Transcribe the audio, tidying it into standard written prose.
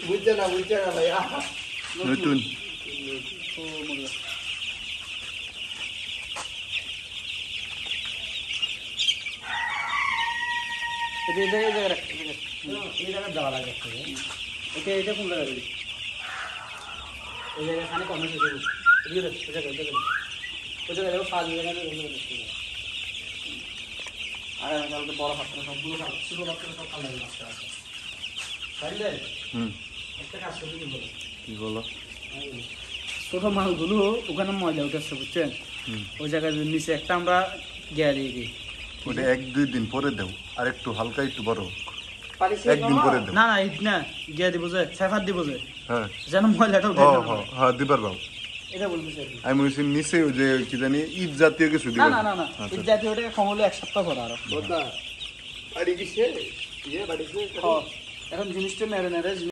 বুঝছে না ভাইয়া নতুন এই জায়গা দেওয়া লাগে এটা কোন জায়গা দিবি এই জায়গা খানে কম শেষ হবে ওই জায়গায় দেখো 5 জায়গা আর আমি বড় পাত্র সবগুলো ছোট পাত্র সব কালো মাছটা আছে তাইলে একটা কাজ করতে কি বলো ছোট মাছগুলো ওখানে ময়লা উঠেছে বুঝছেন ওই জায়গায় নিচে একটা আমরা গিয়া দিয়ে দিই ওটা 1-2 দিন পরে দেও আর একটু হালকা একটু বড় একদিন পরে দেও না ঈদ না গিয়া দিব যে সাফার দিব যে হ্যাঁ যেন ময়লাটা উঠে না হ্যাঁ দিবার বাবু এটা বলতেছি আমি বলছি নিচে ওই যে কি জানি ঈদ জাতীয় কিছু না দিবেন না ঈদ জাতীয় ওটা কম হলে 1 সপ্তাহ পর আরো বাড়ি কি সে বাড়ি এখন জিনিসটা নেড়ে